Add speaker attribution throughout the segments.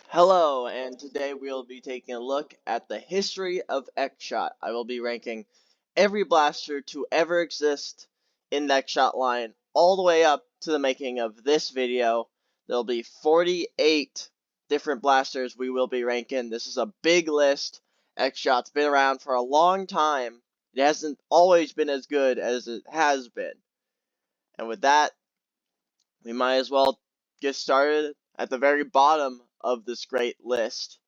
Speaker 1: Hello, and today we'll be taking a look at the history of xshot. I will be ranking every blaster to ever exist in the xshot line, all the way up to the making of this video. There'll be 48 different blasters we will be ranking. This is a big list. Xshot's been around for a long time. It hasn't always been as good as it has been. And with that, we might as well get started at the very bottom of this great list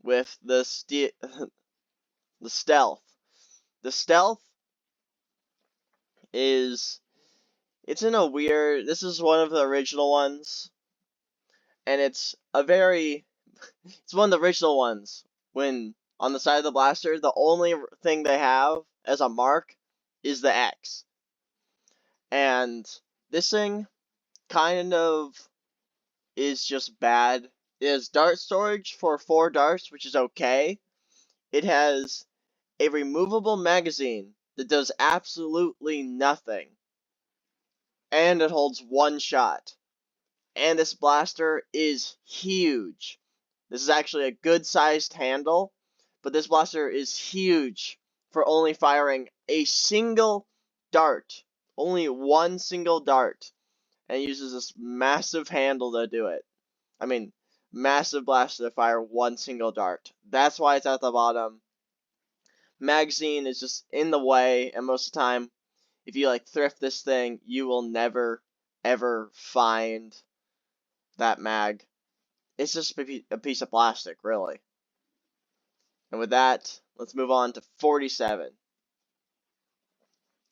Speaker 1: with the stealth. The stealth is it's in a weird. This is one of the original ones, and it's one of the original ones. When on the side of the blaster, the only thing they have as a mark is the X, and this thing kind of is just bad. It has dart storage for 4 darts, which is okay. It has a removable magazine that does absolutely nothing. And it holds 1 shot. And this blaster is huge. This is actually a good sized handle, but this blaster is huge for only firing a single dart. Only 1 single dart. And it uses this massive handle to do it. I mean, massive blaster to fire 1 single dart. That's why it's at the bottom. Magazine is just in the way, and most of the time, if you thrift this thing, you will never ever find that mag. It's just a piece of plastic, really. And with that, let's move on to 47.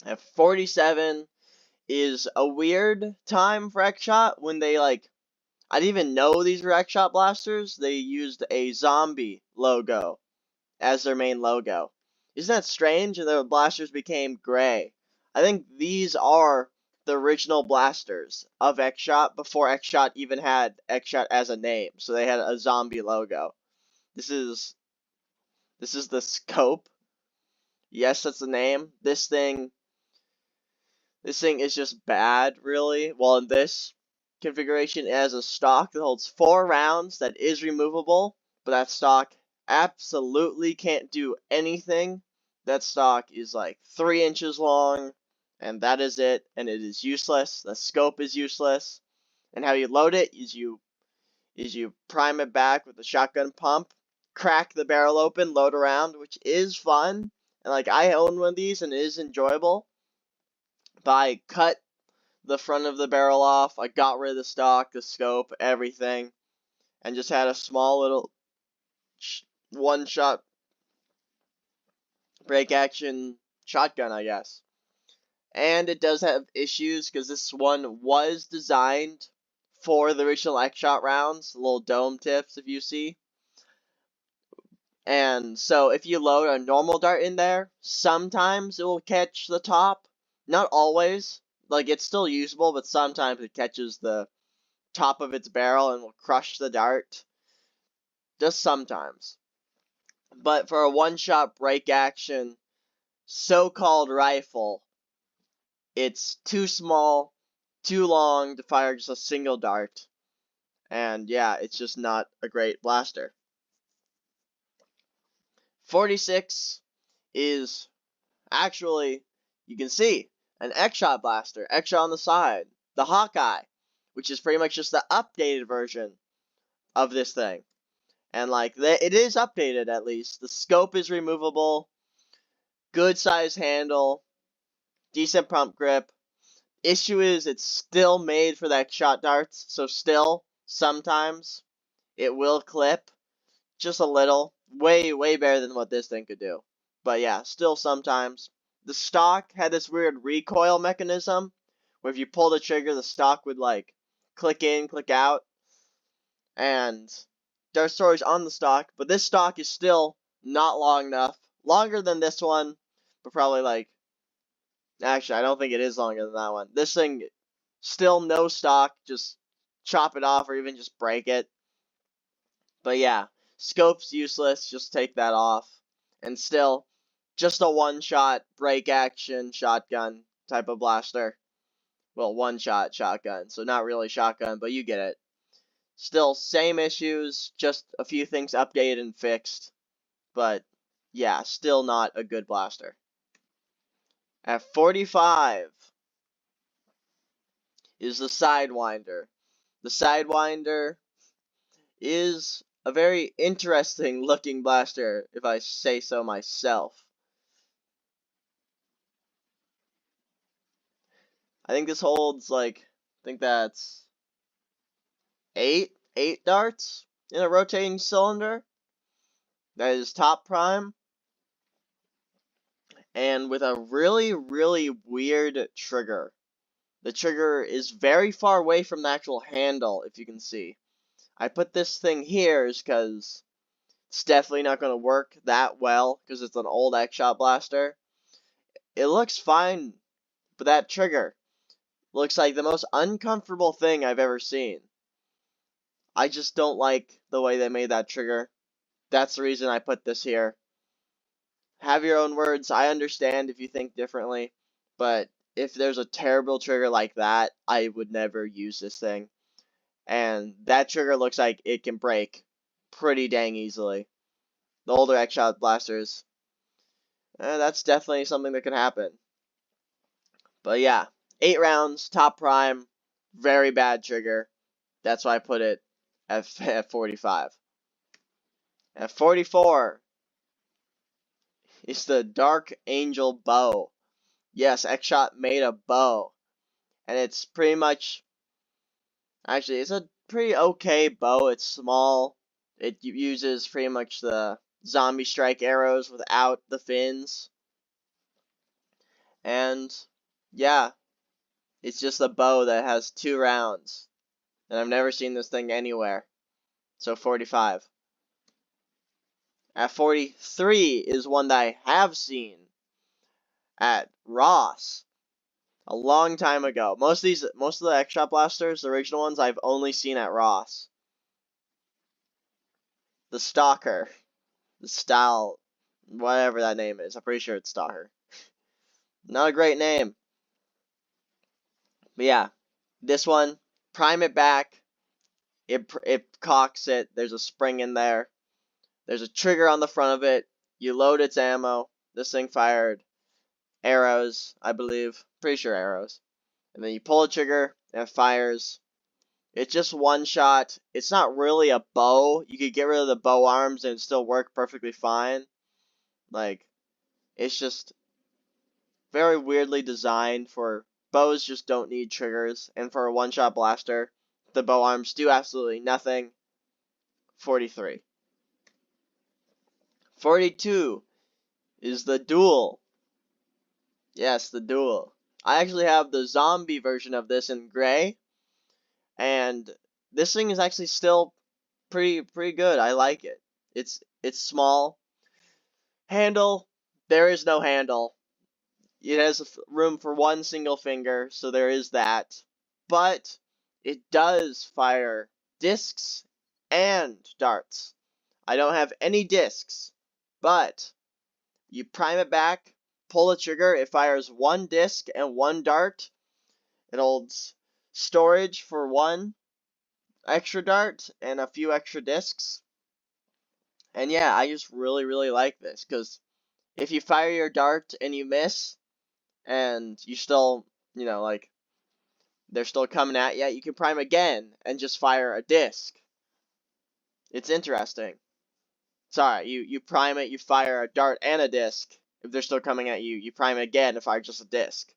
Speaker 1: And 47 is a weird time for xshot when they I didn't even know these were xshot blasters. They used a zombie logo as their main logo. Isn't that strange? And the blasters became gray. I think these are the original blasters of xshot before xshot even had xshot as a name. So they had a zombie logo. This is the scope. Yes, that's the name. This thing is just bad, really. Well, in this configuration, it has a stock that holds 4 rounds that is removable, but that stock absolutely can't do anything. That stock is 3 inches long, and that is it, and it is useless. The scope is useless. And how you load it is you prime it back with a shotgun pump, crack the barrel open, load around, which is fun. And I own one of these and it is enjoyable. But I cut the front of the barrel off. I got rid of the stock, the scope, everything, and just had a small little 1-shot break action shotgun, I guess. And it does have issues because this one was designed for the original xshot rounds, the little dome tips if you see. And so if you load a normal dart in there, sometimes it will catch the top. Not always. It's still usable, but sometimes it catches the top of its barrel and will crush the dart. Just sometimes. But for a 1-shot break action so-called rifle, it's too small, too long to fire just a single dart. And yeah, it's just not a great blaster. 46 is actually, you can see, an xshot blaster. xshot on the side. The Hawkeye, which is pretty much just the updated version of this thing. And it is updated at least. The scope is removable. Good size handle. Decent pump grip. Issue is it's still made for the xshot darts. So still, sometimes, it will clip. Just a little. Way, way better than what this thing could do. But yeah, still sometimes. The stock had this weird recoil mechanism where if you pull the trigger, the stock would click in, click out. And dart storage on the stock, but this stock is still not long enough. Longer than this one, but probably actually, I don't think it is longer than that one. This thing, still no stock, just chop it off or even just break it. But yeah, scope's useless, just take that off. And still, just a 1-shot break action shotgun type of blaster. Well, 1-shot shotgun, so not really shotgun, but you get it. Still same issues, just a few things updated and fixed. But yeah, still not a good blaster. At 45 is the Sidewinder. The Sidewinder is a very interesting looking blaster, if I say so myself. I think this holds like, I think that's eight darts in a rotating cylinder. That is top prime, and with a really weird trigger. The trigger is very far away from the actual handle, if you can see. I put this thing here is because it's definitely not going to work that well because it's an old xshot blaster. It looks fine, but that trigger looks like the most uncomfortable thing I've ever seen. I just don't like the way they made that trigger. That's the reason I put this here. Have your own words. I understand if you think differently, but if there's a terrible trigger like that, I would never use this thing. And that trigger looks like it can break pretty dang easily. The older xshot blasters, that's definitely something that can happen. But yeah, 8 rounds, top prime, very bad trigger. That's why I put it at 45. At 44 is the Dark Angel bow. Yes, xshot made a bow. And it's pretty much, actually, it's a pretty okay bow. It's small. It uses pretty much the zombie strike arrows without the fins. And yeah, it's just a bow that has 2 rounds. And I've never seen this thing anywhere. So 45. At 43 is one that I have seen at Ross a long time ago. Most of the xshot blasters, the original ones, I've only seen at Ross. The Stalker. The Style, whatever that name is. I'm pretty sure it's Stalker. Not a great name. But yeah, this one, prime it back. It cocks it. There's a spring in there. There's a trigger on the front of it. You load its ammo. This thing fired arrows, I believe. Pretty sure arrows. And then you pull the trigger and it fires. It's just one shot. It's not really a bow. You could get rid of the bow arms and it'd still work perfectly fine. Like, it's just very weirdly designed for bows just don't need triggers. And for a one-shot blaster, the bow arms do absolutely nothing. 43. 42 is the Duel. Yes, the Duel. I actually have the zombie version of this in gray. And this thing is actually still pretty good. I like it. It's small. Handle, there is no handle. It has room for one single finger, so there is that. But it does fire discs and darts. I don't have any discs, but you prime it back, pull the trigger, it fires one disc and one dart. It holds storage for one extra dart and a few extra discs. And yeah, I just really like this, because if you fire your dart and you miss, and you still, like, they're still coming at you, you can prime again and just fire a disc. It's interesting. Sorry, you prime it, you fire a dart and a disc. If they're still coming at you, you prime it again and fire just a disc.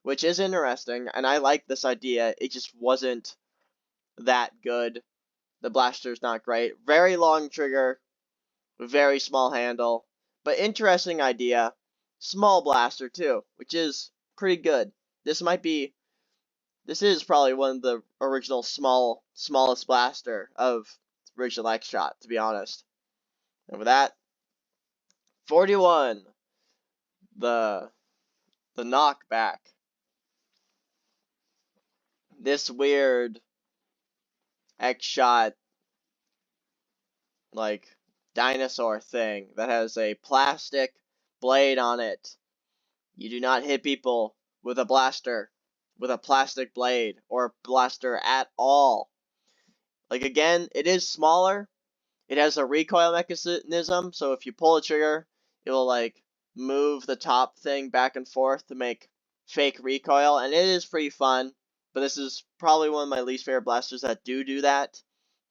Speaker 1: Which is interesting, and I like this idea. It just wasn't that good. The blaster's not great. Very long trigger, very small handle, but interesting idea. Small blaster too, which is pretty good. This is probably one of the original smallest blaster of original xshot, to be honest. And with that, 41, the knockback. This weird xshot, like, dinosaur thing that has a plastic blade on it. You do not hit people with a blaster, with a plastic blade, or a blaster at all. Like, again, it is smaller. It has a recoil mechanism, so if you pull the trigger, it will, like, move the top thing back and forth to make fake recoil, and it is pretty fun. But this is probably one of my least favorite blasters that do that.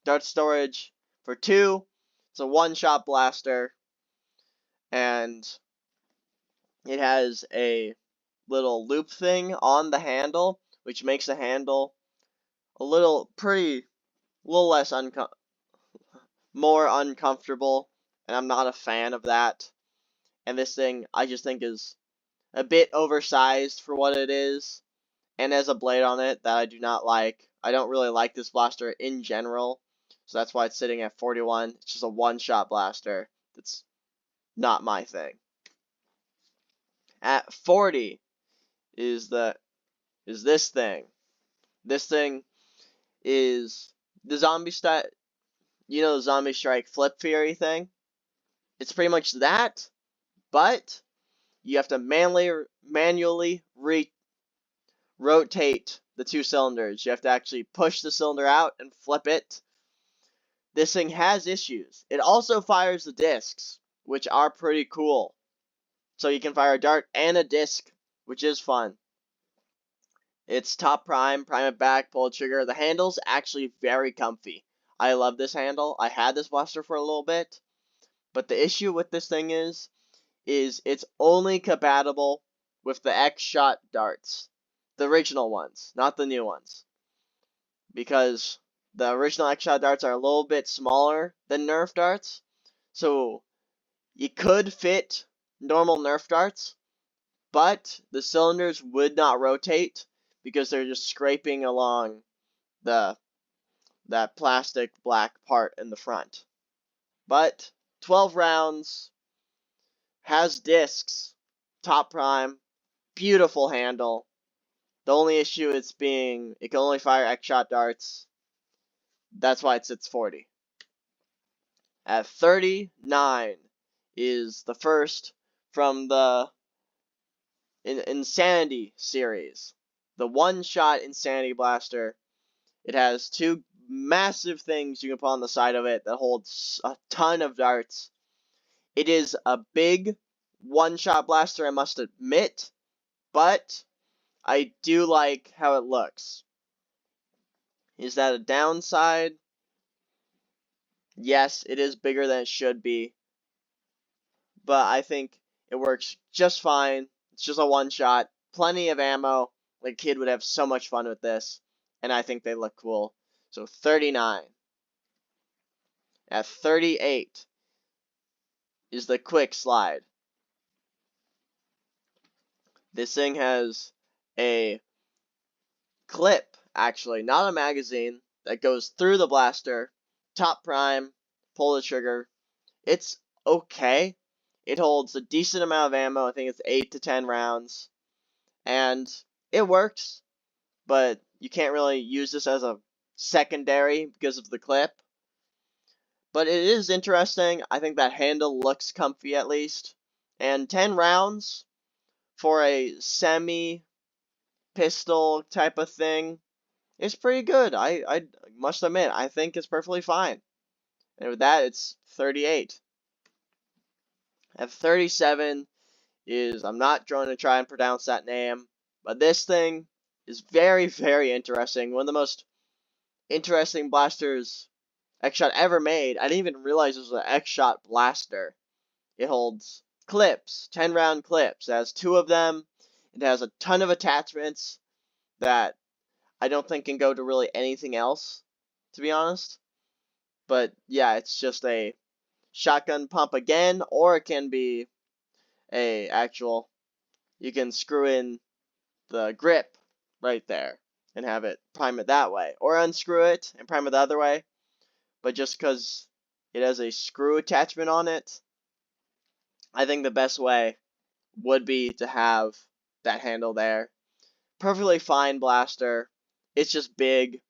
Speaker 1: Dart storage for 2. It's a one-shot blaster, and it has a little loop thing on the handle, which makes the handle a little less more uncomfortable, and I'm not a fan of that. And this thing, I just think, is a bit oversized for what it is, and has a blade on it that I do not like. I don't really like this blaster in general, so that's why it's sitting at 41. It's just a one-shot blaster. That's not my thing. At 40 is this thing. This thing is the zombie style, the zombie strike flip fury thing. It's pretty much that, but you have to manually rotate the 2 cylinders. You have to actually push the cylinder out and flip it. This thing has issues. It also fires the discs, which are pretty cool. So you can fire a dart and a disc, which is fun. It's top prime it back, pull the trigger. The handle's actually very comfy. I love this handle. I had this blaster for a little bit, but the issue with this thing is it's only compatible with the xshot darts. The original ones, not the new ones. Because the original xshot darts are a little bit smaller than nerf darts. So you could fit normal nerf darts, but the cylinders would not rotate because they're just scraping along that plastic black part in the front. But 12 rounds, has discs, top prime, beautiful handle. The only issue is it can only fire xshot darts. That's why it sits 40. At 39 is the first from the Insanity series. The one-shot Insanity Blaster. It has 2 massive things you can put on the side of it that holds a ton of darts. It is a big one-shot blaster, I must admit, but I do like how it looks. Is that a downside? Yes, it is bigger than it should be, but I think it works just fine. It's just a one-shot, plenty of ammo. Like, a kid would have so much fun with this, and I think they look cool. So 39. At 38 is the quick slide. This thing has a clip, actually, not a magazine, that goes through the blaster. Top prime, pull the trigger. It's okay. It holds a decent amount of ammo. I think it's 8 to 10 rounds. And it works, but you can't really use this as a secondary because of the clip. But it is interesting. I think that handle looks comfy at least. And 10 rounds for a semi-pistol type of thing is pretty good. I must admit, I think it's perfectly fine. And with that, it's 38. At 37 is, I'm not going to try and pronounce that name, but this thing is very, very interesting. One of the most interesting blasters xshot ever made. I didn't even realize it was an xshot blaster. It holds clips, 10-round clips. It has 2 of them. It has a ton of attachments that I don't think can go to really anything else, to be honest. But yeah, it's just a shotgun pump again, or it can be you can screw in the grip right there and have it prime it that way, or unscrew it and prime it the other way. But just because it has a screw attachment on it, I think the best way would be to have that handle there. Perfectly fine blaster. It's just big,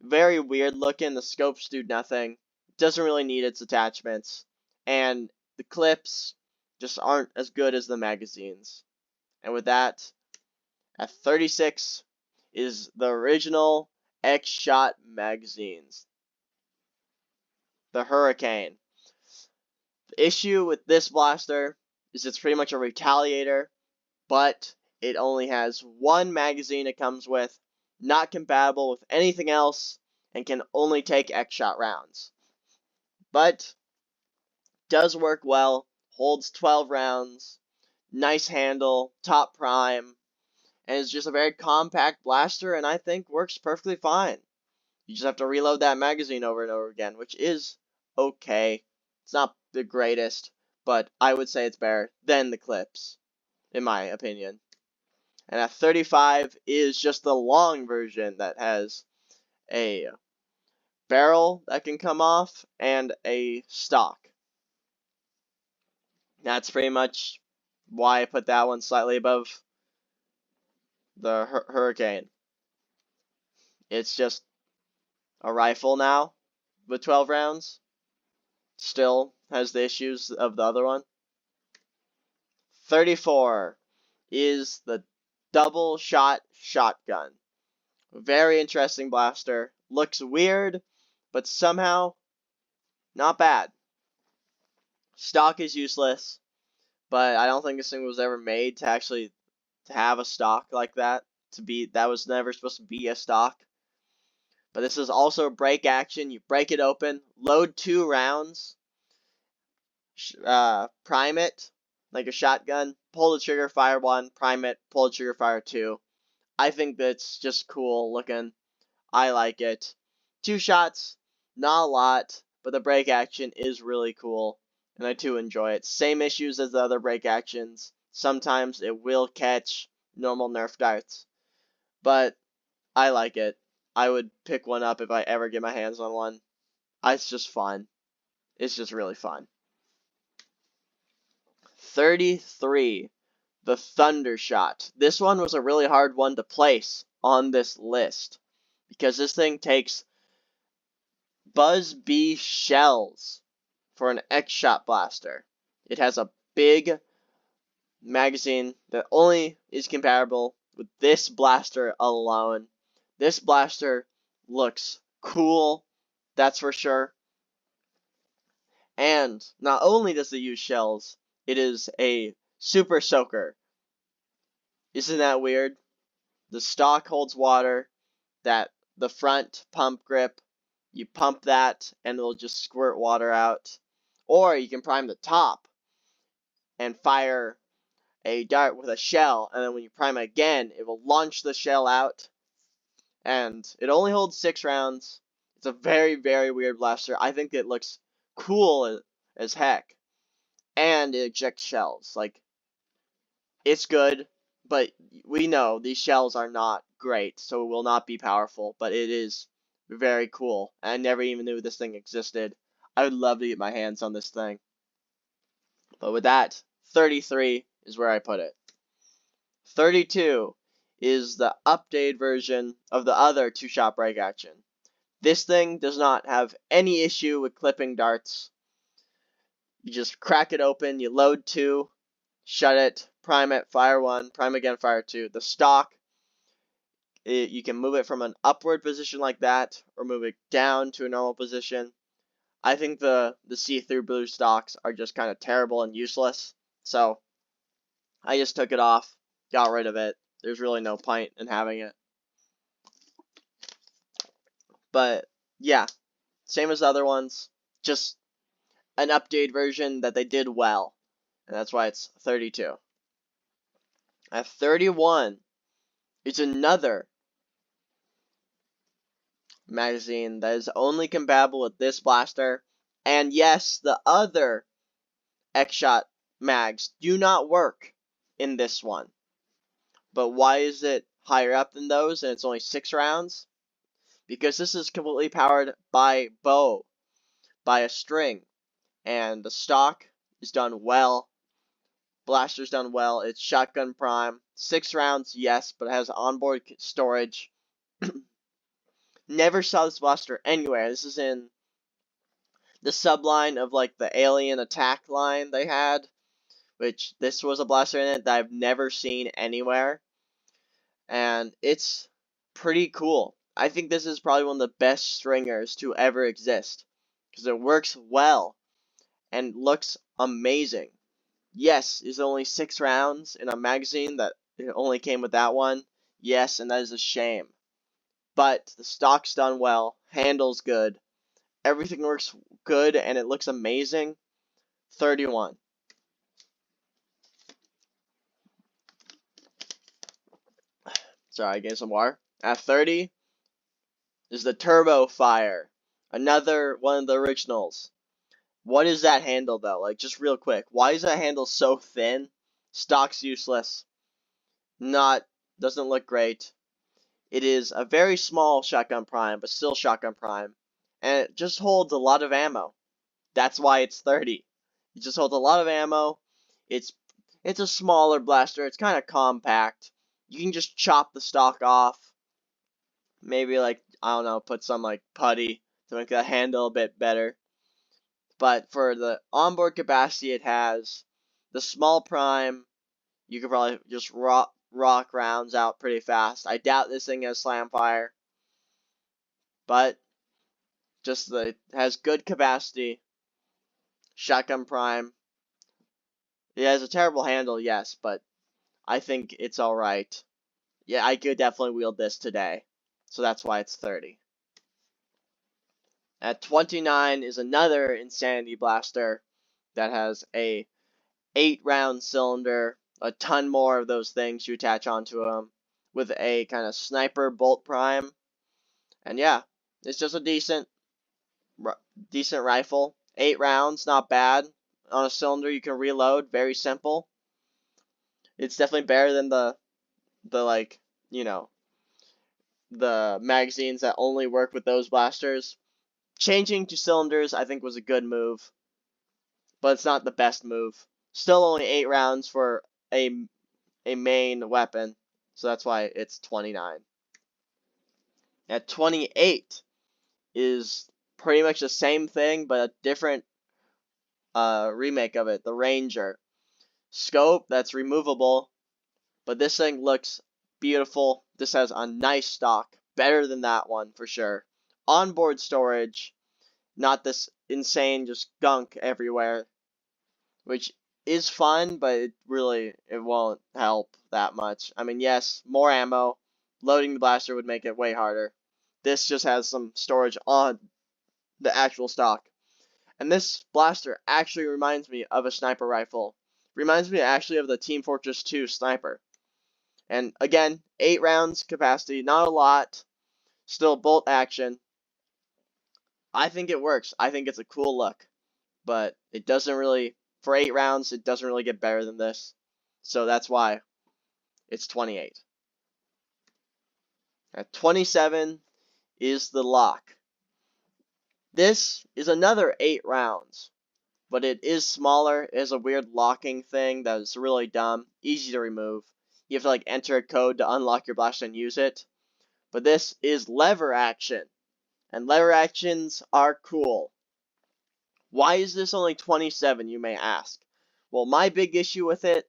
Speaker 1: very weird looking. The scopes do nothing. Doesn't really need its attachments, and the clips just aren't as good as the magazines. And with that, at 36 is the original xshot magazines. the Hurricane. The issue with this blaster is it's pretty much a retaliator, but it only has one magazine it comes with, not compatible with anything else, and can only take xshot rounds. But does work well, holds 12 rounds, nice handle, top prime, and is just a very compact blaster, and I think works perfectly fine. You just have to reload that magazine over and over again, which is okay. It's not the greatest, but I would say it's better than the clips, in my opinion. And at 35 is just the long version that has a barrel that can come off and a stock. That's pretty much why I put that one slightly above the Hurricane. It's just a rifle now with 12 rounds. Still has the issues of the other one. 34 is the double shot shotgun. Very interesting blaster. Looks weird, but somehow not bad. Stock is useless, but I don't think this thing was ever made to actually to have a stock like that. That was never supposed to be a stock. But this is also break action. You break it open, load 2 rounds, prime it like a shotgun, pull the trigger, fire 1, prime it, pull the trigger, fire 2. I think that's just cool looking. I like it. 2 shots, not a lot, but the break action is really cool, and I do enjoy it. Same issues as the other break actions. Sometimes it will catch normal nerf darts, but I like it. I would pick one up if I ever get my hands on one. It's just fun. It's just really fun. 33. The Thunder Shot. This one was a really hard one to place on this list because this thing takes Buzz B shells for an xshot blaster. It has a big magazine that only is compatible with this blaster alone. This blaster looks cool, that's for sure. And not only does it use shells, it is a super soaker. Isn't that weird? The stock holds water, the front pump grip, you pump that and it'll just squirt water out. Or you can prime the top and fire a dart with a shell, and then when you prime it again, it will launch the shell out. And it only holds 6 rounds. It's a very, very weird blaster. I think it looks cool as heck. And it ejects shells. Like, it's good, but we know these shells are not great, so it will not be powerful, but it is very cool. I never even knew this thing existed. I would love to get my hands on this thing. But with that, 33 is where I put it. 32 is the updated version of the other 2-shot break action. This thing does not have any issue with clipping darts. You just crack it open, you load 2, shut it, prime it, fire 1, prime again, fire 2. The stock, you can move it from an upward position like that, or move it down to a normal position. I think the see-through blue stocks are just kind of terrible and useless, so I just took it off, got rid of it. There's really no point in having it. But yeah, same as the other ones, just an updated version that they did well, and that's why it's 32. At 31, it's another magazine that is only compatible with this blaster, and yes, the other xshot mags do not work in this one. But why is it higher up than those and it's only 6 rounds? Because this is completely powered by bow, by a string, and the stock is done well. Blaster's done well. It's shotgun prime. 6 rounds, yes, but it has onboard storage. Never saw this blaster anywhere. This is in the subline of like the alien attack line they had, which this was a blaster in it that I've never seen anywhere. And it's pretty cool. I think this is probably one of the best stringers to ever exist. because it works well and looks amazing. Yes, it's only 6 rounds in a magazine that it only came with that one. Yes, and that is a shame. But the stock's done well, handle's good, everything works good, and it looks amazing. 31. Sorry, I gave some water. At 30 is the Turbo Fire, another one of the originals. What is that handle though? Like, just real quick, why is that handle so thin? Stock's useless. Doesn't look great. It is a very small shotgun prime, but still shotgun prime, and it just holds a lot of ammo. That's why it's 30. It just holds a lot of ammo. It's it's a smaller blaster. It's kind of compact. You can just chop the stock off. Maybe like, I don't know, put some like putty to make the handle a bit better. But for the onboard capacity it has, the small prime, you could probably just rock rounds out pretty fast. I doubt this thing has slam fire, but it has good capacity. Shotgun prime. It has a terrible handle, yes, but I think it's alright. Yeah, I could definitely wield this today. So that's why it's 30. At 29 is another Insanity Blaster that has a 8-round cylinder, a ton more of those things you attach onto them, with a kind of sniper bolt prime. And yeah, it's just a decent rifle. 8 rounds, not bad. On a cylinder you can reload, very simple. It's definitely better than the like, the magazines that only work with those blasters. Changing to cylinders I think was a good move, but it's not the best move. Still only 8 rounds for a main weapon, so that's why it's 29. At 28 is pretty much the same thing, but a different remake of it, the Ranger. Scope that's removable, but this thing looks beautiful. This has a nice stock, better than that one for sure. Onboard storage, not this insane just gunk everywhere, which is fun, but it won't help that much. I mean, yes, more ammo. Loading the blaster would make it way harder. This just has some storage on the actual stock. And this blaster actually reminds me of a sniper rifle. Reminds me actually of the Team Fortress 2 sniper. And again, 8 rounds capacity, not a lot. Still bolt action. I think it works. I think it's a cool look. But it doesn't really, for 8 rounds, it doesn't really get better than this. So that's why it's 28. At 27 is the lock. This is another 8 rounds, but it is smaller. It has a weird locking thing that is really dumb, easy to remove. You have to like enter a code to unlock your blaster and use it. But this is lever action, and lever actions are cool. Why is this only 27, you may ask? Well, my big issue with it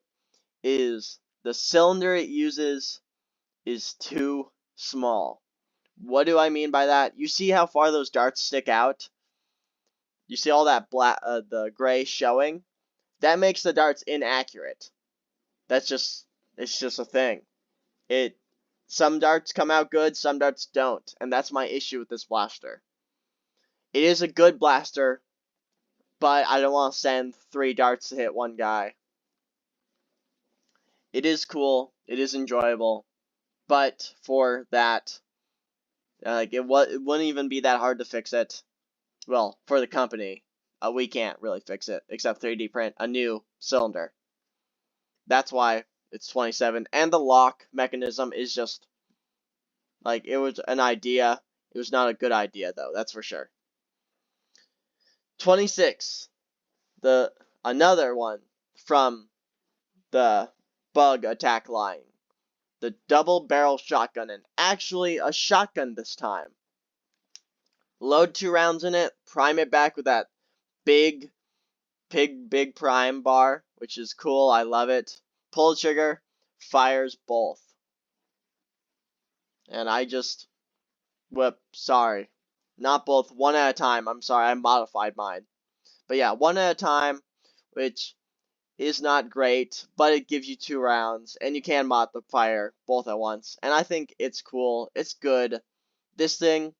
Speaker 1: is the cylinder it uses is too small. What do I mean by that? You see how far those darts stick out? You see all that black, the gray showing? That makes the darts inaccurate. It's just a thing. Some darts come out good, some darts don't, and that's my issue with this blaster. It is a good blaster, but I don't want to send 3 darts to hit one guy. It is cool, it is enjoyable, but for that, it wouldn't even be that hard to fix it. Well, for the company, we can't really fix it except 3D print a new cylinder. That's why it's 27, and the lock mechanism is just like, it was an idea. It was not a good idea though, that's for sure. 26, another one from the Bug attack line. The double barrel shotgun, and actually a shotgun this time. Load 2 rounds in it, prime it back with that big prime bar, which is cool, I love it. Pull the trigger, fires both. And I just sorry. not both, one at a time. I'm sorry, I modified mine. But yeah, one at a time, which is not great, but it gives you 2 rounds, and you can mod the fire both at once. And I think it's cool. It's good. This thing,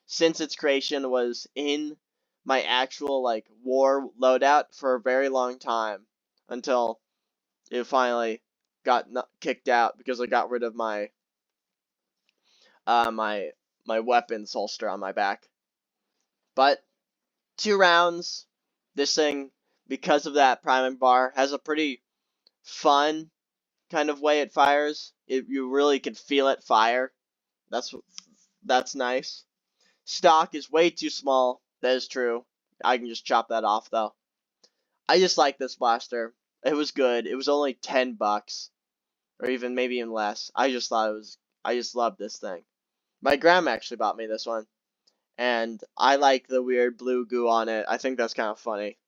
Speaker 1: since its creation, was in my actual like war loadout for a very long time until it finally got kicked out because I got rid of my my weapons holster on my back. But 2 rounds, this thing, because of that priming bar, has a pretty fun kind of way it fires. You really can feel it fire. That's nice. Stock is way too small. That is true. I can just chop that off though. I just like this blaster. It was good. It was only $10, or even maybe even less. I just thought it was. I just loved this thing. My grandma actually bought me this one, and I like the weird blue goo on it. I think that's kind of funny.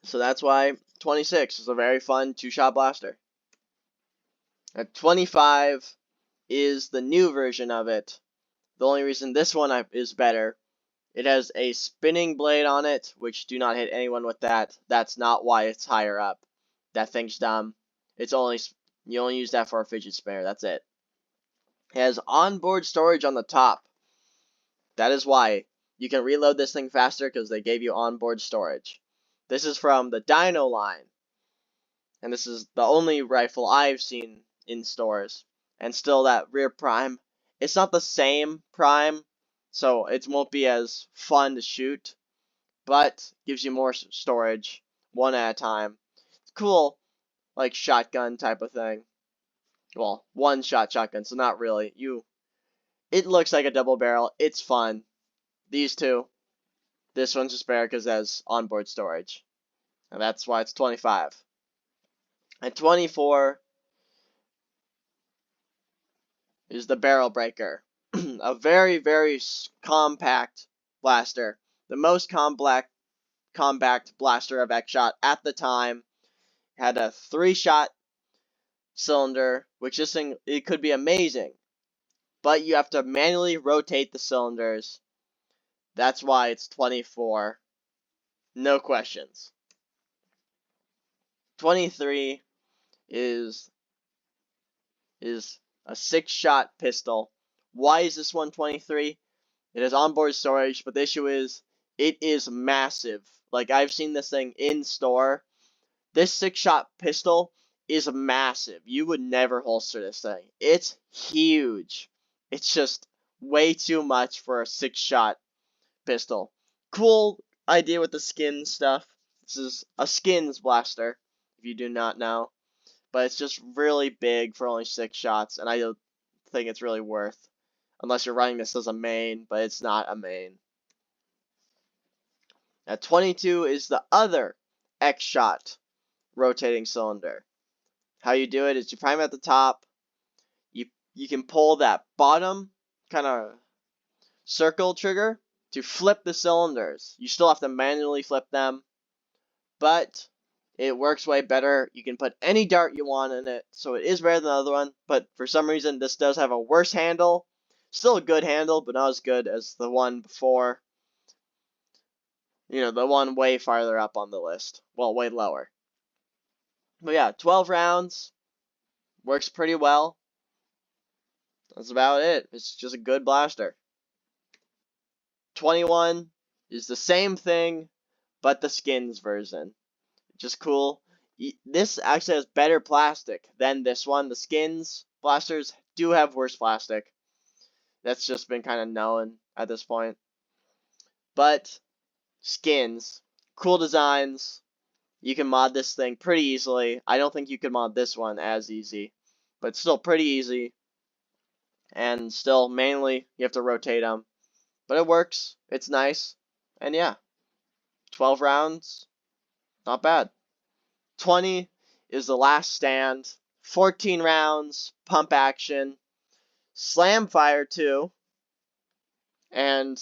Speaker 1: So that's why 26 is a very fun 2-shot blaster. At 25 is the new version of it. The only reason this one is better, it has a spinning blade on it, which do not hit anyone with that. That's not why it's higher up. That thing's dumb. You only use that for a fidget spinner. That's it. It has onboard storage on the top. That is why you can reload this thing faster, because they gave you onboard storage. This is from the Dino line, and this is the only rifle I've seen in stores. And still, that rear prime, it's not the same prime, so it won't be as fun to shoot, but gives you more storage, one at a time. It's cool, like shotgun type of thing. Well, one-shot shotgun, so not really. It looks like a double barrel. It's fun. These two. This one's just better because it has onboard storage. And that's why it's 25. At 24 is the Barrel Breaker. A very, very compact blaster. The most compact blaster of xshot at the time. Had a 3-shot cylinder, which this thing, it could be amazing. But you have to manually rotate the cylinders. That's why it's 24. No questions. 23 is a 6-shot pistol. Why is this one 23? It has onboard storage, but the issue is it is massive. Like, I've seen this thing in store. This 6-shot pistol is massive. You would never holster this thing. It's huge. It's just way too much for a 6-shot pistol. Cool idea with the skin stuff. This is a skins blaster, if you do not know. But it's just really big for only 6 shots, and I don't think it's really worth, unless you're running this as a main, but it's not a main. At 22 is the other xshot rotating cylinder. How you do it is you prime at the top. You can pull that bottom kind of circle trigger to flip the cylinders. You still have to manually flip them, but it works way better. You can put any dart you want in it, so it is better than the other one, but for some reason this does have a worse handle. Still a good handle, but not as good as the one before. You know, the one way farther up on the list. Well, way lower. But yeah, 12 rounds. Works pretty well. That's about it. It's just a good blaster. 21 is the same thing, but the skins version. Just cool. This actually has better plastic than this one. The skins blasters do have worse plastic. That's just been kind of known at this point. But skins, cool designs. You can mod this thing pretty easily. I don't think you could mod this one as easy, but still pretty easy. And still, mainly, you have to rotate them. But it works. It's nice. And yeah, 12 rounds, not bad. 20 is the last stand. 14 rounds, pump action, slam fire too. And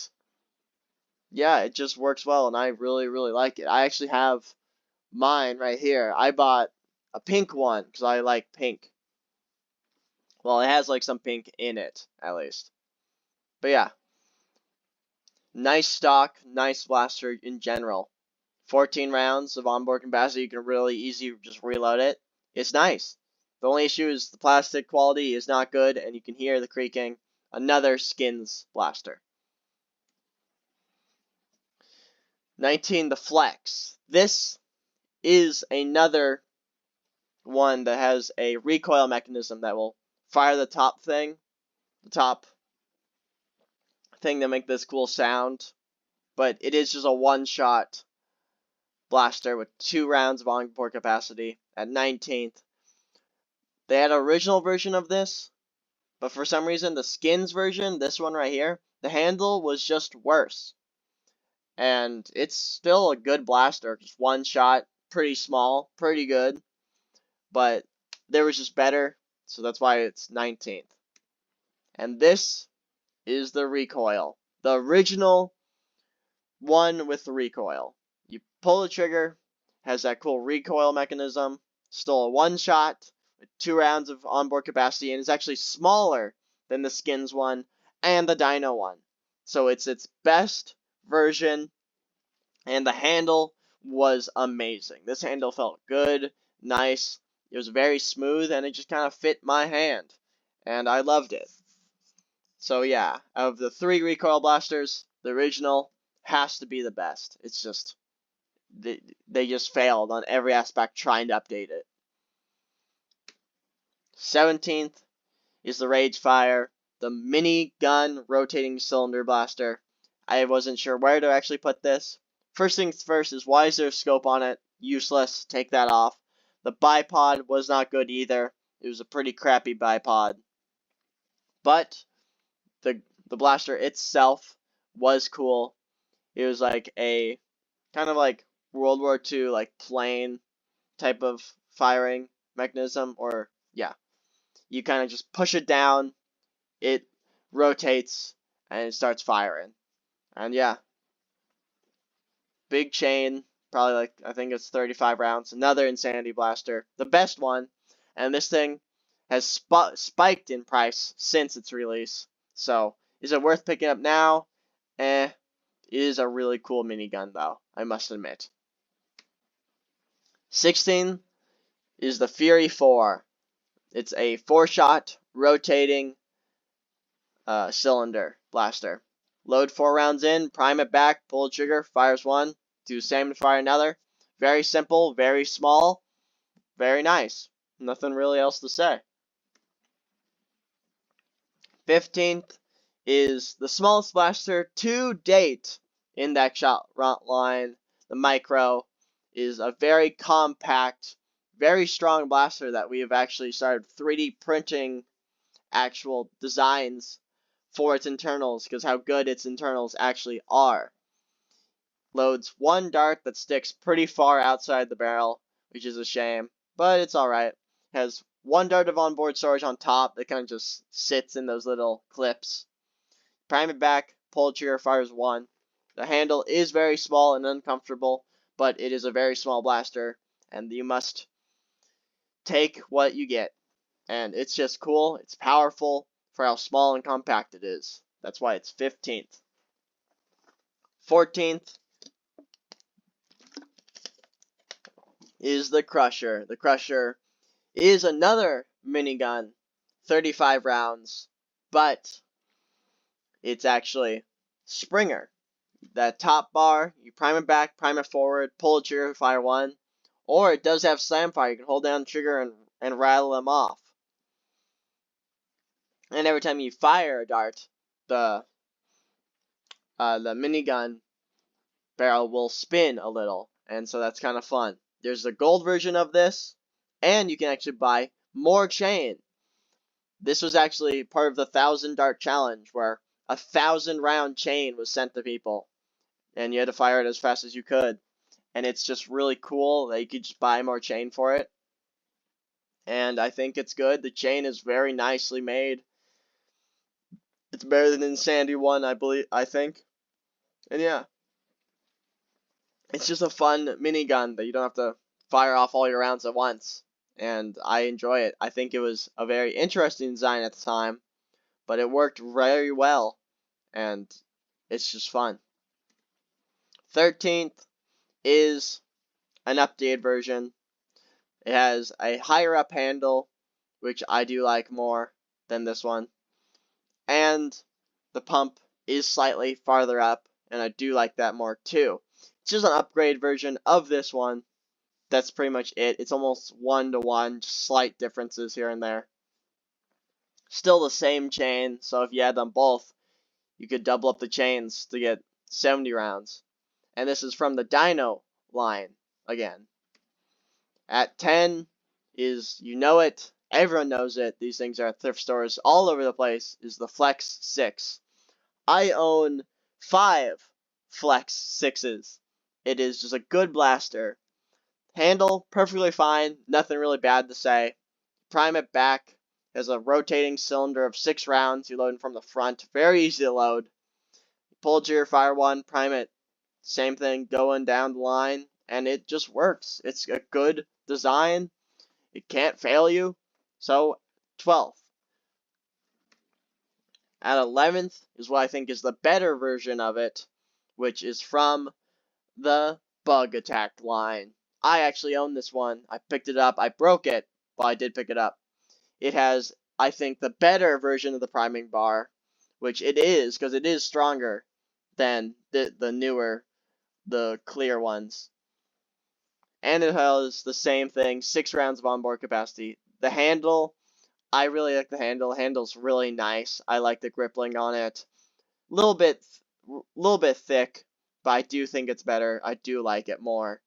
Speaker 1: yeah, it just works well, and I really, really like it. I actually have mine right here. I bought a pink one because I like pink. Well, it has like some pink in it, at least. But yeah, nice stock, nice blaster in general. 14 rounds of onboard capacity, you can really easy just reload it. It's nice. The only issue is the plastic quality is not good, and you can hear the creaking. Another skins blaster. 19, the Flex. This is another one that has a recoil mechanism that will fire the top thing that make this cool sound, but it is just a one-shot blaster with 2 rounds of onboard capacity at 19th. They had an original version of this, but for some reason the skins version, this one right here, the handle was just worse. And it's still a good blaster, just one shot, pretty small, pretty good, but there was just better, so that's why it's 19th. And this is the recoil, the original one with the recoil. You pull the trigger, has that cool recoil mechanism, still a one shot with 2 rounds of onboard capacity, and is actually smaller than the skins one and the Dino one. So it's its best version, and the handle was amazing. This handle felt good, nice, it was very smooth, and it just kind of fit my hand, and I loved it. So yeah, out of the 3 recoil blasters, the original has to be the best. It's just, they just failed on every aspect trying to update it. 17th is the Rage Fire, the mini gun rotating cylinder blaster. I wasn't sure where to actually put this. First things first is, why is there a scope on it? Useless, take that off. The bipod was not good either. It was a pretty crappy bipod. But the blaster itself was cool. It was like a kind of like World War II like plane type of firing mechanism, or yeah, you kind of just push it down, it rotates, and it starts firing. And yeah, big chain, probably like, I think it's 35 rounds. Another Insanity Blaster, the best one, and this thing has spiked in price since its release. So is it worth picking up now? It is a really cool minigun though, I must admit. 16 is the Fury 4. It's a 4-shot rotating cylinder blaster. Load 4 rounds in, prime it back, pull the trigger, fires 1, do the same to fire another. Very simple, very small, very nice. Nothing really else to say. 15th is the smallest blaster to date in the xshot line. The Micro is a very compact, very strong blaster that we have actually started 3D printing actual designs for its internals, because how good its internals actually are. Loads 1 dart that sticks pretty far outside the barrel, which is a shame, but it's alright. Has 1 dart of onboard storage on top that kind of just sits in those little clips. Prime it back, pull trigger, fires 1. The handle is very small and uncomfortable, but it is a very small blaster, and you must take what you get. And it's just cool, it's powerful for how small and compact it is. That's why it's 15th. 14th is the Crusher. The Crusher is another minigun, 35 rounds, but it's actually Springer. That top bar, you prime it back, prime it forward, pull the trigger, fire 1, or it does have slam fire. You can hold down the trigger and rattle them off. And every time you fire a dart, the minigun barrel will spin a little, and so that's kind of fun. There's a gold version of this, and you can actually buy more chain. This was actually part of the 1,000 dart challenge, where a 1,000 round chain was sent to people, and you had to fire it as fast as you could. And it's just really cool that you could just buy more chain for it. And I think it's good. The chain is very nicely made. It's better than the Insanity one, I think. And yeah, it's just a fun minigun that you don't have to fire off all your rounds at once. and I enjoy it. I think it was a very interesting design at the time, but it worked very well, and it's just fun. 13th is an updated version. It has a higher up handle, which I do like more than this one, and the pump is slightly farther up, and I do like that more too. It's just an upgrade version of this one. That's pretty much it. It's almost 1-to-1, just slight differences here and there. Still the same chain, so if you had them both, you could double up the chains to get 70 rounds. And this is from the Dino line again. At 10 is, you know it, everyone knows it, these things are at thrift stores all over the place, is the Flex 6. I own 5 Flex 6s. It is just a good blaster. Handle, perfectly fine, nothing really bad to say. Prime it back, has a rotating cylinder of 6 rounds, you load it from the front, very easy to load. Pull trigger, fire one, prime it, same thing, going down the line, and it just works. It's a good design, it can't fail you. So, 12th. At 11th is what I think is the better version of it, which is from the Bug Attack line. I actually own this one. I picked it up. I broke it, but I did pick it up. It has, I think, the better version of the priming bar, which it is, because it is stronger than the newer, the clear ones. And it has the same thing, 6 rounds of onboard capacity. The handle, I really like the handle. The handle's really nice. I like the grippling on it. Little bit thick, but I do think it's better. I do like it more.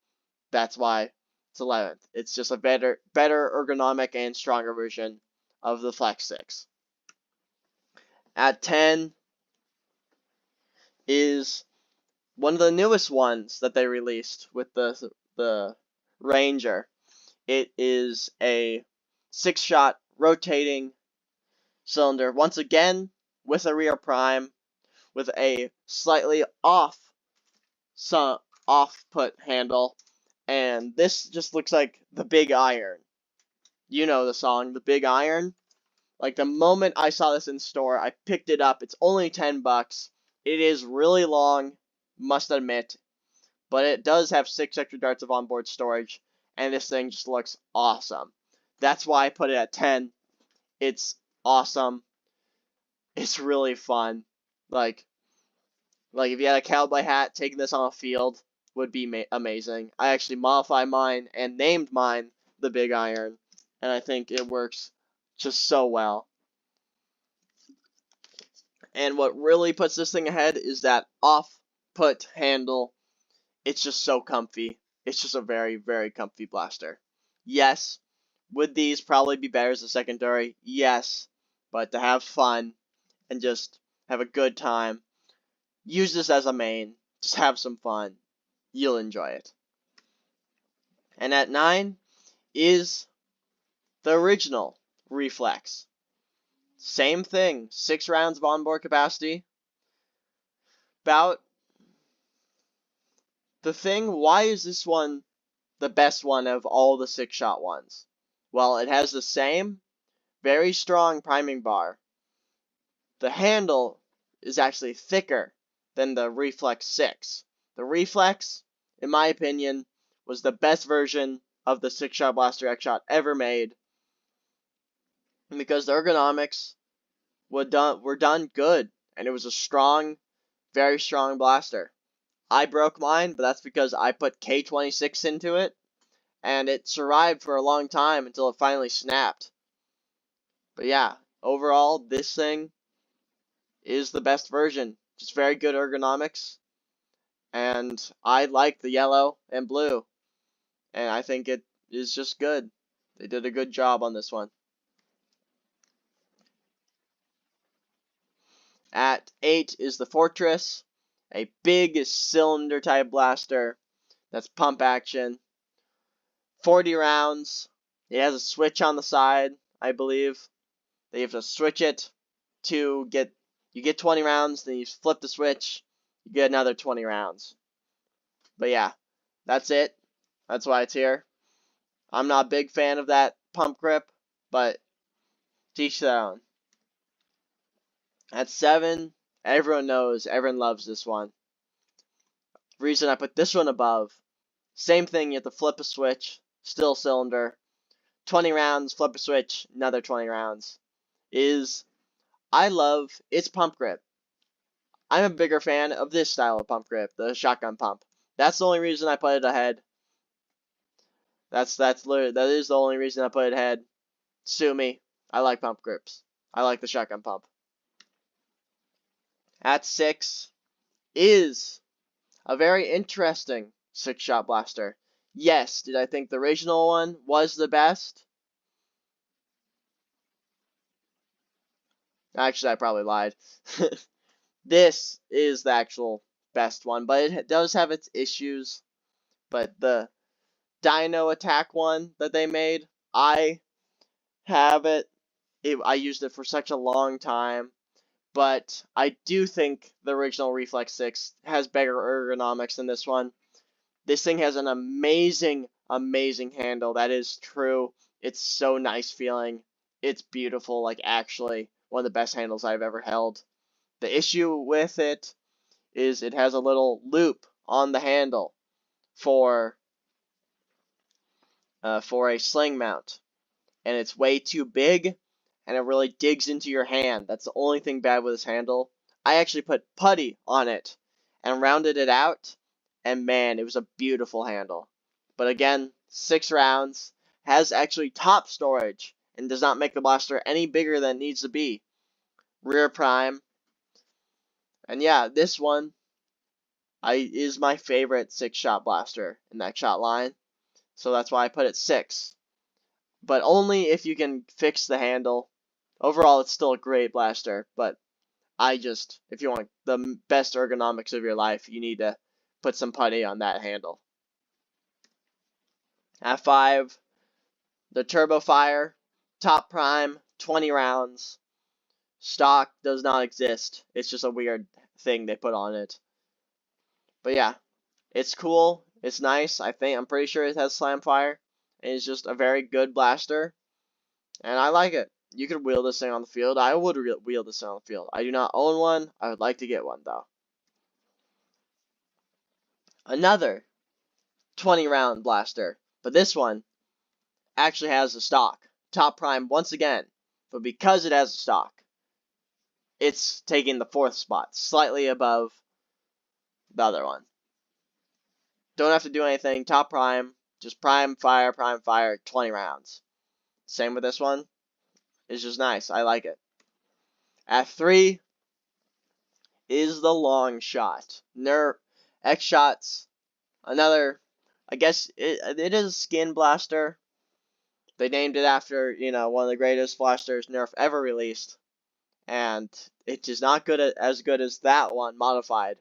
Speaker 1: That's why it's 11th. It's just a better ergonomic and stronger version of the Flex 6. At 10 is one of the newest ones that they released with the Ranger. It is a 6-shot rotating cylinder, once again with a rear prime, with a slightly off-put handle, and this just looks like the Big Iron. You know the song, The Big Iron? Like, the moment I saw this in store, I picked it up. It's only $10. It is really long, must admit, but it does have 6 extra darts of onboard storage, and this thing just looks awesome. That's why I put it at 10. It's awesome. It's really fun. Like if you had a cowboy hat, taking this on a field would be amazing. I actually modified mine and named mine the Big Iron, and I think it works just so well. And what really puts this thing ahead is that off-put handle. It's just so comfy. It's just a very, very comfy blaster. Yes, would these probably be better as a secondary? Yes, but to have fun and just have a good time, use this as a main. Just have some fun. You'll enjoy it. And at 9 is the original Reflex. Same thing, 6 rounds of onboard capacity. About the thing, why is this one the best one of all the 6-shot ones? Well, it has the same very strong priming bar. The handle is actually thicker than the Reflex 6. The Reflex, in my opinion, was the best version of the 6-shot blaster xshot ever made, because the ergonomics were done good, and it was a strong, very strong blaster. I broke mine, but that's because I put K26 into it, and it survived for a long time until it finally snapped. But yeah, overall, this thing is the best version. Just very good ergonomics, and I like the yellow and blue, and I think it is just good. They did a good job on this one. At 8 is the Fortress, a big cylinder type blaster that's pump action. 40 rounds. It has a switch on the side, I believe. You have to switch it to get, you get 20 rounds, then you flip the switch, you get another 20 rounds. But yeah, that's it. That's why it's here. I'm not a big fan of that pump grip, but to each their own. At 7, everyone knows, everyone loves this one. Reason I put this one above, same thing, you have to flip a switch, still cylinder, 20 rounds, flip a switch, another 20 rounds, is I love its pump grip. I'm a bigger fan of this style of pump grip, the shotgun pump. That's the only reason I put it ahead. That is the only reason I put it ahead. Sue me. I like pump grips. I like the shotgun pump. At 6 is a very interesting 6-shot blaster. Yes, did I think the original one was the best? Actually, I probably lied. This is the actual best one, but it does have its issues. But the Dino Attack one that they made, I have it. I used it for such a long time. But I do think the original Reflex 6 has better ergonomics than this one. This thing has an amazing, amazing handle. That is true. It's so nice feeling. It's beautiful, like actually one of the best handles I've ever held. The issue with it is it has a little loop on the handle for a sling mount, and it's way too big, and it really digs into your hand. That's the only thing bad with this handle. I actually put putty on it and rounded it out, and man, it was a beautiful handle. But again, 6 rounds, has actually top storage, and does not make the blaster any bigger than it needs to be. Rear prime. And yeah, this one is my favorite 6-shot blaster in that shot line. So that's why I put it 6. But only if you can fix the handle. Overall, it's still a great blaster, but if you want the best ergonomics of your life, you need to put some putty on that handle. At 5, the Turbo Fire, top prime, 20 rounds. Stock does not exist. It's just a weird thing they put on it. But yeah, it's cool. It's nice. I'm pretty sure it has slam fire. And it's just a very good blaster. And I like it. You could wheel this thing on the field. I would wheel this thing on the field. I do not own one. I would like to get one, though. Another 20 round blaster. But this one actually has a stock. Top prime once again. But because it has a stock, it's taking the 4th spot. Slightly above the other one. Don't have to do anything. Top prime. Just prime fire, 20 rounds. Same with this one. It's just nice. I like it. At 3 is the long shot. Nerf xshot's another. I guess it is a skin blaster. They named it after one of the greatest blasters Nerf ever released, and it is not as good as that one modified.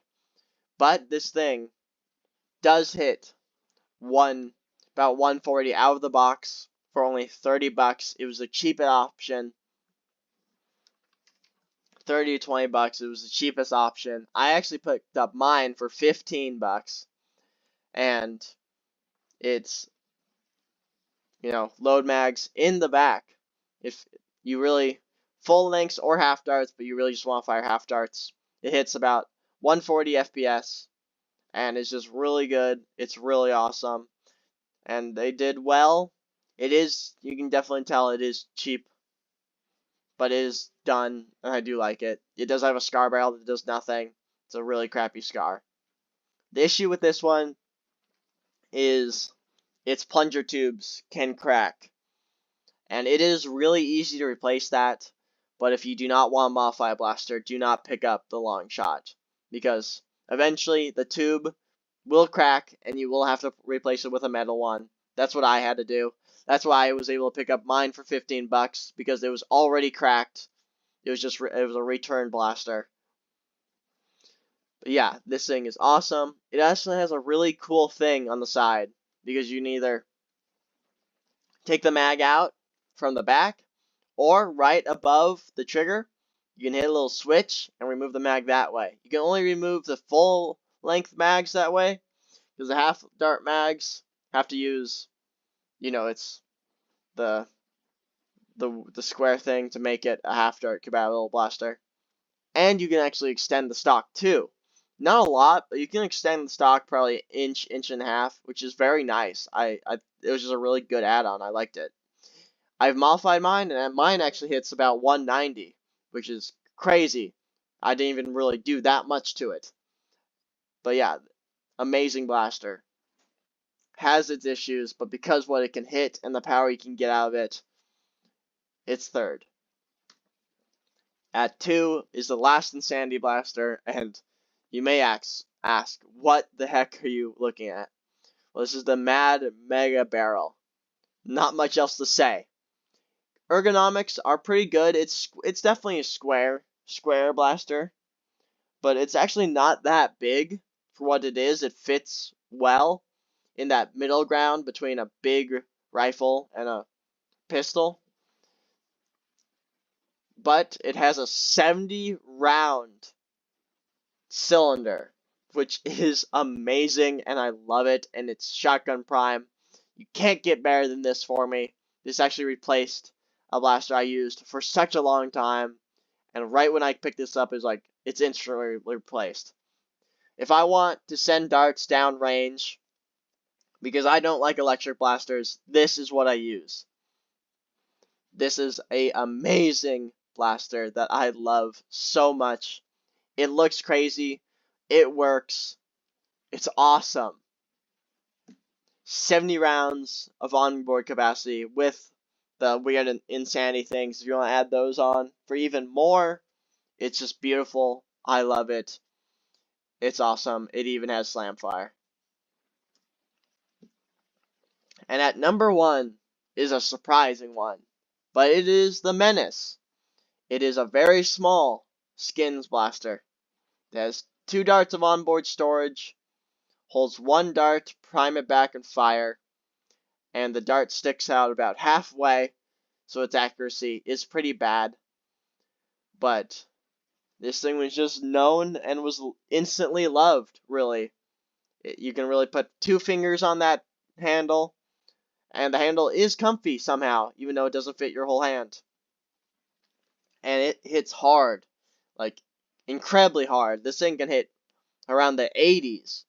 Speaker 1: But this thing does hit about 140 out of the box for only $30. It was the cheapest option. 30 to 20 bucks. It was the cheapest option. I actually picked up mine for $15, and it's load mags in the back. If you really full lengths or half darts, but you really just want to fire half darts, it hits about 140 FPS, and it's just really good. It's really awesome, and they did well. You can definitely tell it is cheap, but it is done, and I do like it. It does have a scar barrel that does nothing. It's a really crappy scar. The issue with this one is its plunger tubes can crack, and it is really easy to replace that, but if you do not want to modify a blaster, do not pick up the long shot, because eventually the tube will crack, and you will have to replace it with a metal one. That's what I had to do. That's why I was able to pick up mine for $15, because it was already cracked. It was a return blaster. But yeah, this thing is awesome. It actually has a really cool thing on the side, because you can either take the mag out from the back, or right above the trigger, you can hit a little switch and remove the mag that way. You can only remove the full length mags that way, because the half dart mags have to use, it's the the square thing to make it a half dart compatible blaster. And you can actually extend the stock too. Not a lot, but you can extend the stock probably an inch, inch and a half, which is very nice. It was just a really good add-on. I liked it. I've modified mine, and mine actually hits about 190, which is crazy. I didn't even really do that much to it. But yeah, amazing blaster. Has its issues, but because what it can hit and the power you can get out of it, it's third. At 2 is the last Insanity Blaster, and you may ask, what the heck are you looking at? Well, this is the Mad Mega Barrel. Not much else to say. Ergonomics are pretty good. It's definitely a square blaster, but it's actually not that big for what it is. It fits well in that middle ground between a big rifle and a pistol. But it has a 70 round cylinder, which is amazing, and I love it, and it's shotgun prime. You can't get better than this for me. This actually replaced a blaster I used for such a long time, and right when I picked this up, it's instantly replaced. If I want to send darts down range, because I don't like electric blasters, this is what I use. This is a amazing blaster that I love so much. It looks crazy. It works. It's awesome. 70 rounds of onboard capacity with the weird and insanity things. If you want to add those on for even more, it's just beautiful. I love it. It's awesome. It even has slam fire. And at number 1 is a surprising one, but it is the Menace. It is a very small skins blaster. It has 2 darts of onboard storage, holds 1 dart, prime it back and fire, and the dart sticks out about halfway, so its accuracy is pretty bad. But this thing was just known and was instantly loved, really. You can really put 2 fingers on that handle, and the handle is comfy somehow, even though it doesn't fit your whole hand. And it hits hard, like incredibly hard. This thing can hit around the 80s,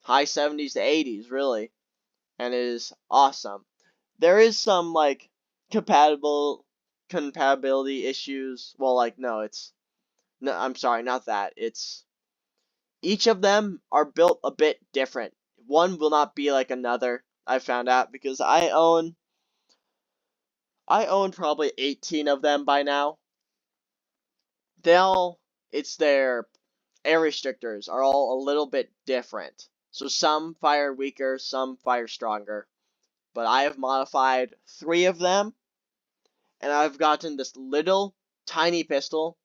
Speaker 1: high 70s to 80s, really, and it is awesome. There is some like compatibility issues. Well, like no, I'm sorry, not that. It's each of them are built a bit different. One will not be like another. I found out because I own probably 18 of them by now. It's their air restrictors are all a little bit different. So some fire weaker, some fire stronger. But I have modified 3 of them, and I've gotten this little tiny pistol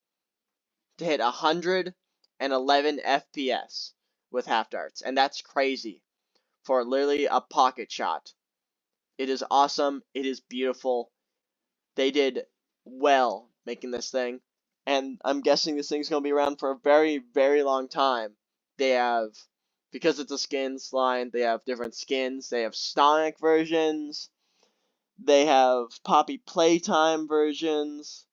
Speaker 1: to hit 111 FPS with half darts, and that's crazy for literally a pocket shot. It is awesome. It is beautiful. They did well making this thing, and I'm guessing this thing's going to be around for a very, very long time. They have, because it's a skins line, they have different skins. They have Sonic versions. They have Poppy Playtime versions.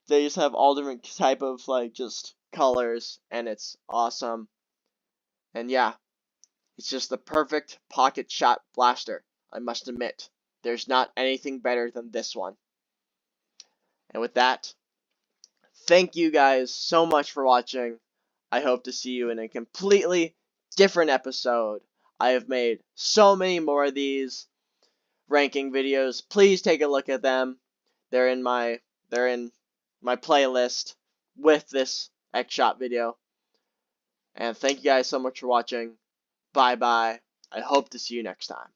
Speaker 1: They just have all different type of like just colors, and it's awesome. And yeah, it's just the perfect pocket shot blaster. I must admit, there's not anything better than this one. And with that, thank you guys so much for watching. I hope to see you in a completely different episode. I have made so many more of these ranking videos. Please take a look at them. They're in my playlist with this xshot video. And thank you guys so much for watching. Bye bye. I hope to see you next time.